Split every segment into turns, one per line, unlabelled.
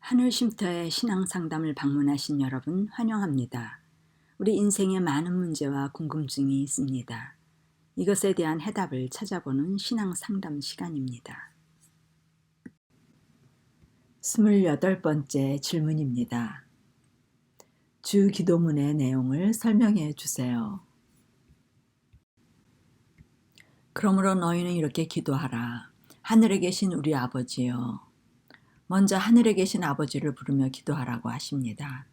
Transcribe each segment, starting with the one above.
하늘쉼터의 신앙상담을 방문하신 여러분 환영합니다. 우리 인생에 많은 문제와 궁금증이 있습니다. 이것에 대한 해답을 찾아보는 신앙상담 시간입니다. 28번째 질문입니다. 주 기도문의 내용을 설명해 주세요. 그러므로 너희는 이렇게 기도하라. 하늘에 계신 우리 아버지여. 먼저 하늘에 계신 아버지를 부르며 기도하라고 하십니다.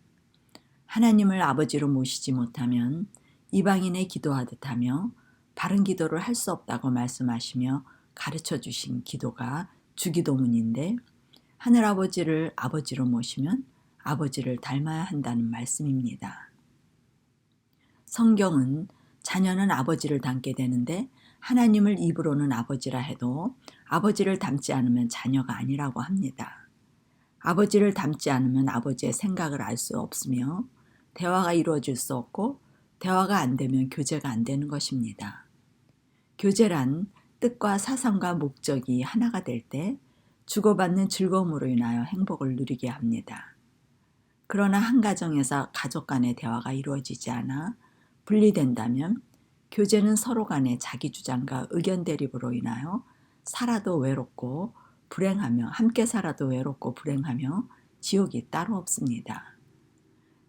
하나님을 아버지로 모시지 못하면 이방인의 기도하듯 하며 바른 기도를 할 수 없다고 말씀하시며 가르쳐 주신 기도가 주기도문인데, 하늘아버지를 아버지로 모시면 아버지를 닮아야 한다는 말씀입니다. 성경은 자녀는 아버지를 닮게 되는데 하나님을 입으로는 아버지라 해도 아버지를 닮지 않으면 자녀가 아니라고 합니다. 아버지를 닮지 않으면 아버지의 생각을 알 수 없으며 대화가 이루어질 수 없고, 대화가 안 되면 교제가 안 되는 것입니다. 교제란 뜻과 사상과 목적이 하나가 될 때 주고받는 즐거움으로 인하여 행복을 누리게 합니다. 그러나 한 가정에서 가족 간의 대화가 이루어지지 않아 분리된다면 교제는 서로 간의 자기 주장과 의견 대립으로 인하여 살아도 외롭고 불행하며, 함께 살아도 외롭고 불행하며 지옥이 따로 없습니다.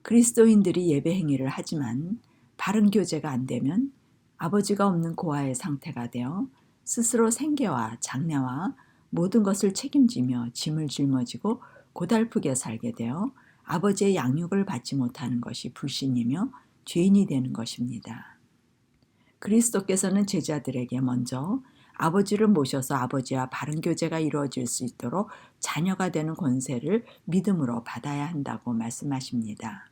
그리스도인들이 예배 행위를 하지만 바른 교제가 안 되면 아버지가 없는 고아의 상태가 되어 스스로 생계와 장래와 모든 것을 책임지며 짐을 짊어지고 고달프게 살게 되어 아버지의 양육을 받지 못하는 것이 불신이며 죄인이 되는 것입니다. 그리스도께서는 제자들에게 먼저 아버지를 모셔서 아버지와 바른 교제가 이루어질 수 있도록 자녀가 되는 권세를 믿음으로 받아야 한다고 말씀하십니다.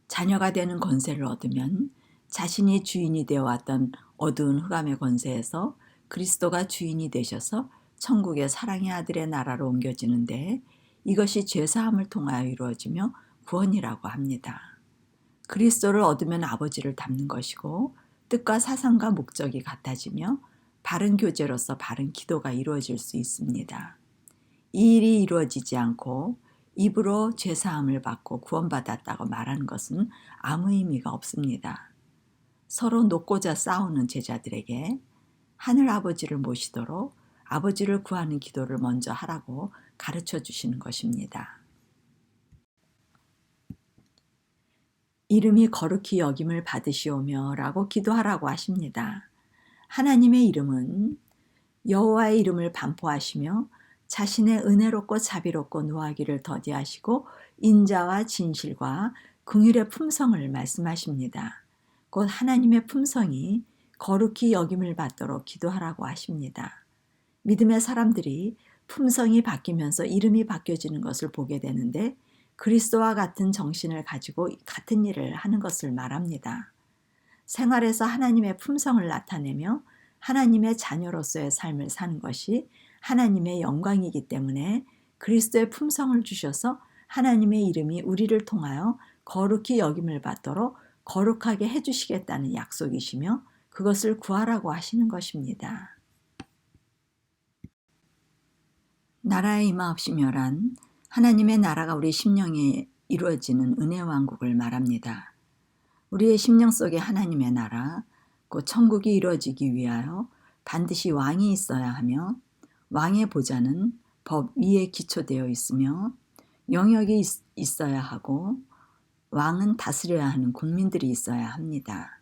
자녀가 되는 권세를 얻으면 자신이 주인이 되어 왔던 어두운 흑암의 권세에서 그리스도가 주인이 되셔서 천국의 사랑의 아들의 나라로 옮겨지는데, 이것이 죄사함을 통하여 이루어지며 구원이라고 합니다. 그리스도를 얻으면 아버지를 닮는 것이고 뜻과 사상과 목적이 같아지며 바른 교제로서 바른 기도가 이루어질 수 있습니다. 이 일이 이루어지지 않고 입으로 죄사함을 받고 구원받았다고 말하는 것은 아무 의미가 없습니다. 서로 놓고자 싸우는 제자들에게 하늘 아버지를 모시도록 아버지를 구하는 기도를 먼저 하라고 가르쳐 주시는 것입니다. 이름이 거룩히 여김을 받으시오며 라고 기도하라고 하십니다. 하나님의 이름은 여호와의 이름을 반포하시며 자신의 은혜롭고 자비롭고 노하기를 더디하시고 인자와 진실과 긍휼의 품성을 말씀하십니다. 곧 하나님의 품성이 거룩히 여김을 받도록 기도하라고 하십니다. 믿음의 사람들이 품성이 바뀌면서 이름이 바뀌어지는 것을 보게 되는데, 그리스도와 같은 정신을 가지고 같은 일을 하는 것을 말합니다. 생활에서 하나님의 품성을 나타내며 하나님의 자녀로서의 삶을 사는 것이 하나님의 영광이기 때문에 그리스도의 품성을 주셔서 하나님의 이름이 우리를 통하여 거룩히 여김을 받도록 거룩하게 해주시겠다는 약속이시며 그것을 구하라고 하시는 것입니다. 나라의 임하옵시며란 하나님의 나라가 우리 심령에 이루어지는 은혜 왕국을 말합니다. 우리의 심령 속에 하나님의 나라, 곧 천국이 이루어지기 위하여 반드시 왕이 있어야 하며, 왕의 보좌는 법 위에 기초되어 있으며 영역이 있어야 하고, 왕은 다스려야 하는 국민들이 있어야 합니다.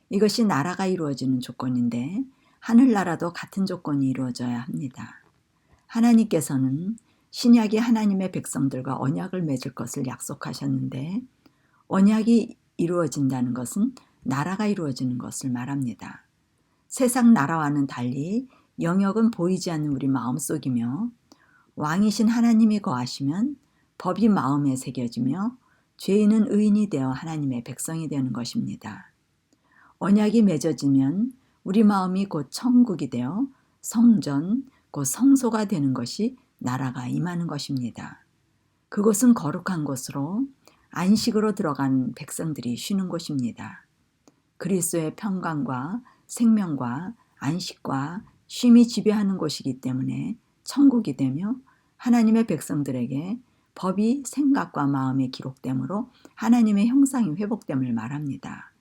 이것이 나라가 이루어지는 조건인데 하늘나라도 같은 조건이 이루어져야 합니다. 하나님께서는 신약이 하나님의 백성들과 언약을 맺을 것을 약속하셨는데, 언약이 이루어진다는 것은 나라가 이루어지는 것을 말합니다. 세상 나라와는 달리 영역은 보이지 않는 우리 마음속이며, 왕이신 하나님이 거하시면 법이 마음에 새겨지며 죄인은 의인이 되어 하나님의 백성이 되는 것입니다. 언약이 맺어지면 우리 마음이 곧 천국이 되어 성전, 곧 성소가 되는 것이 나라가 임하는 것입니다. 그곳은 거룩한 곳으로 안식으로 들어간 백성들이 쉬는 곳입니다. 그리스도의 평강과 생명과 안식과 쉼이 지배하는 곳이기 때문에 천국이 되며, 하나님의 백성들에게 법이 생각과 마음에 기록되므로 하나님의 형상이 회복됨을 말합니다.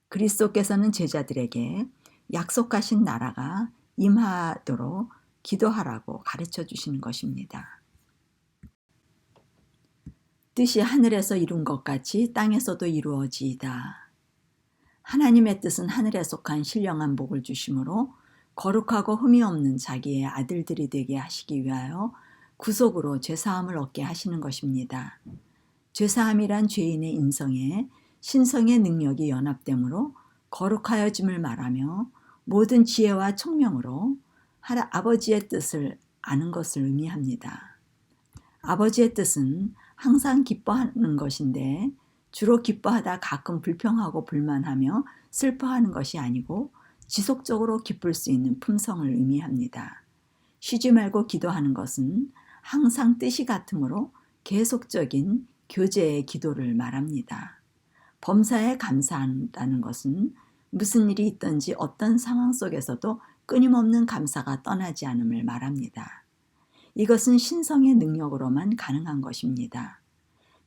그리스도께서는 제자들에게 약속하신 나라가 임하도록 기도하라고 가르쳐 주시는 것입니다. 뜻이 하늘에서 이룬 것 같이 땅에서도 이루어지이다. 하나님의 뜻은 하늘에 속한 신령한 복을 주심으로 거룩하고 흠이 없는 자기의 아들들이 되게 하시기 위하여 구속으로 죄사함을 얻게 하시는 것입니다. 죄사함이란 죄인의 인성에 신성의 능력이 연합되므로 거룩하여짐을 말하며 모든 지혜와 총명으로 아버지의 뜻을 아는 것을 의미합니다. 아버지의 뜻은 항상 기뻐하는 것인데 주로 기뻐하다 가끔 불평하고 불만하며 슬퍼하는 것이 아니고 지속적으로 기쁠 수 있는 품성을 의미합니다. 쉬지 말고 기도하는 것은 항상 뜻이 같으므로 계속적인 교제의 기도를 말합니다. 범사에 감사한다는 것은 무슨 일이 있든지 어떤 상황 속에서도 끊임없는 감사가 떠나지 않음을 말합니다. 이것은 신성의 능력으로만 가능한 것입니다.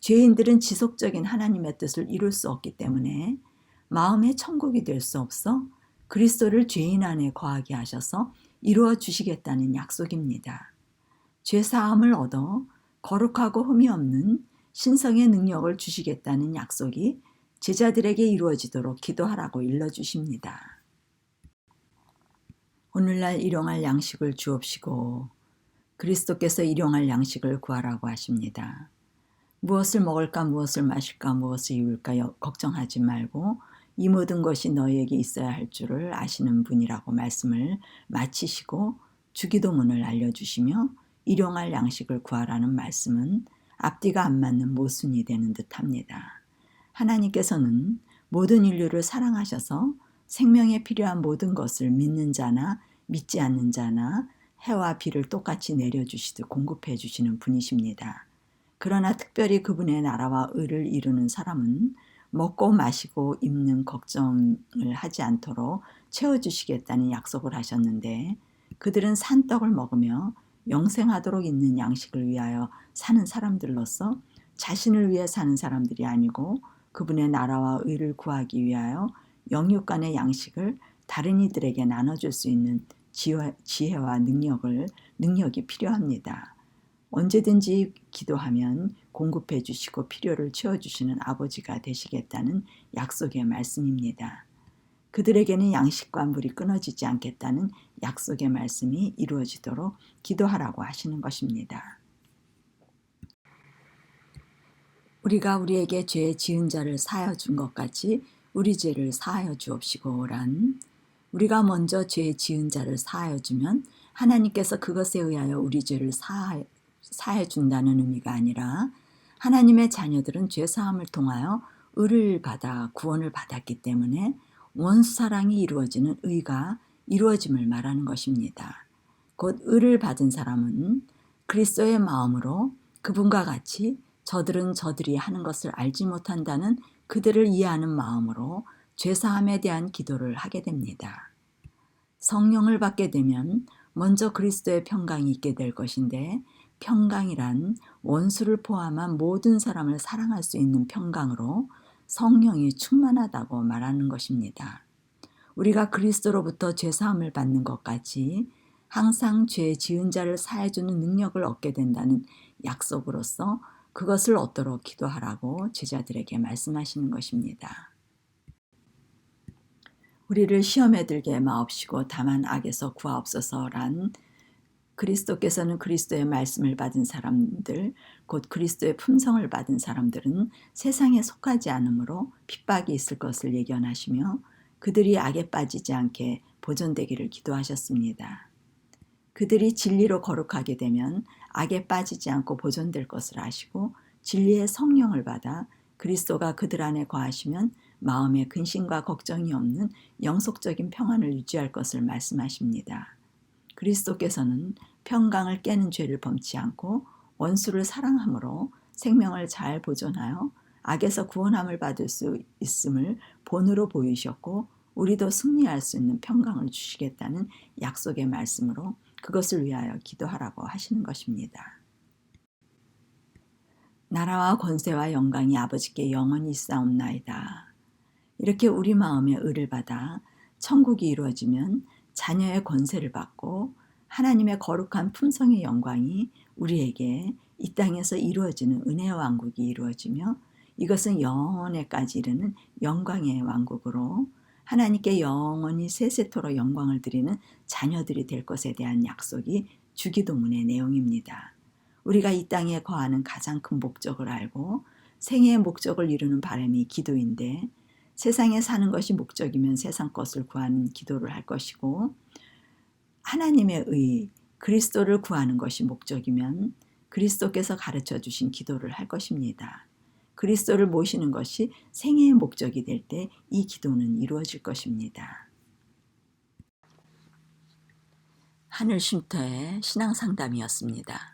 죄인들은 지속적인 하나님의 뜻을 이룰 수 없기 때문에 마음의 천국이 될 수 없어 그리스도를 죄인 안에 거하게 하셔서 이루어 주시겠다는 약속입니다. 죄사함을 얻어 거룩하고 흠이 없는 신성의 능력을 주시겠다는 약속이 제자들에게 이루어지도록 기도하라고 일러주십니다. 오늘날 일용할 양식을 주옵시고 그리스도께서 일용할 양식을 구하라고 하십니다. 무엇을 먹을까 무엇을 마실까 무엇을 입을까 걱정하지 말고 이 모든 것이 너희에게 있어야 할 줄을 아시는 분이라고 말씀을 마치시고 주기도문을 알려주시며 일용할 양식을 구하라는 말씀은 앞뒤가 안 맞는 모순이 되는 듯합니다. 하나님께서는 모든 인류를 사랑하셔서 생명에 필요한 모든 것을 믿는 자나 믿지 않는 자나 해와 비를 똑같이 내려주시듯 공급해 주시는 분이십니다. 그러나 특별히 그분의 나라와 의를 이루는 사람은 먹고 마시고 입는 걱정을 하지 않도록 채워주시겠다는 약속을 하셨는데 그들은 산떡을 먹으며 영생하도록 있는 양식을 위하여 사는 사람들로서 자신을 위해 사는 사람들이 아니고 그분의 나라와 의를 구하기 위하여 영육간의 양식을 다른 이들에게 나눠줄 수 있는 지혜와 능력이 필요합니다. 언제든지 기도하면 공급해 주시고 필요를 채워주시는 아버지가 되시겠다는 약속의 말씀입니다. 그들에게는 양식과 물이 끊어지지 않겠다는 약속의 말씀이 이루어지도록 기도하라고 하시는 것입니다. 우리가 우리에게 죄 지은 자를 사하여 준 것 같이 우리 죄를 사하여 주옵시고란 우리가 먼저 죄 지은 자를 사하여 주면 하나님께서 그것에 의하여 우리 죄를 사해 준다는 의미가 아니라 하나님의 자녀들은 죄사함을 통하여 의를 받아 구원을 받았기 때문에 원수 사랑이 이루어지는 의가 이루어짐을 말하는 것입니다. 곧 의를 받은 사람은 그리스도의 마음으로 그분과 같이 저들은 저들이 하는 것을 알지 못한다는 그들을 이해하는 마음으로 죄사함에 대한 기도를 하게 됩니다. 성령을 받게 되면 먼저 그리스도의 평강이 있게 될 것인데 평강이란 원수를 포함한 모든 사람을 사랑할 수 있는 평강으로 성령이 충만하다고 말하는 것입니다. 우리가 그리스도로부터 죄사함을 받는 것 같이 항상 죄 지은 자를 사해주는 능력을 얻게 된다는 약속으로서 그것을 얻도록 기도하라고 제자들에게 말씀하시는 것입니다. 우리를 시험에 들게 마옵시고 다만 악에서 구하옵소서란 그리스도께서는 그리스도의 말씀을 받은 사람들, 곧 그리스도의 품성을 받은 사람들은 세상에 속하지 않으므로 핍박이 있을 것을 예견하시며 그들이 악에 빠지지 않게 보존되기를 기도하셨습니다. 그들이 진리로 거룩하게 되면 악에 빠지지 않고 보존될 것을 아시고 진리의 성령을 받아 그리스도가 그들 안에 거하시면 마음에 근심과 걱정이 없는 영속적인 평안을 유지할 것을 말씀하십니다. 그리스도께서는 평강을 깨는 죄를 범치 않고 원수를 사랑함으로 생명을 잘 보존하여 악에서 구원함을 받을 수 있음을 본으로 보이셨고 우리도 승리할 수 있는 평강을 주시겠다는 약속의 말씀으로 그것을 위하여 기도하라고 하시는 것입니다. 나라와 권세와 영광이 아버지께 영원히 있사옵나이다. 이렇게 우리 마음에 의를 받아 천국이 이루어지면 자녀의 권세를 받고 하나님의 거룩한 품성의 영광이 우리에게 이 땅에서 이루어지는 은혜의 왕국이 이루어지며 이것은 영원에까지 이르는 영광의 왕국으로 하나님께 영원히 세세토록 영광을 드리는 자녀들이 될 것에 대한 약속이 주기도문의 내용입니다. 우리가 이 땅에 거하는 가장 큰 목적을 알고 생애의 목적을 이루는 바람이 기도인데 세상에 사는 것이 목적이면 세상 것을 구하는 기도를 할 것이고 하나님의 의, 그리스도를 구하는 것이 목적이면 그리스도께서 가르쳐 주신 기도를 할 것입니다. 그리스도를 모시는 것이 생애의 목적이 될 때 이 기도는 이루어질 것입니다. 하늘 쉼터의 신앙 상담이었습니다.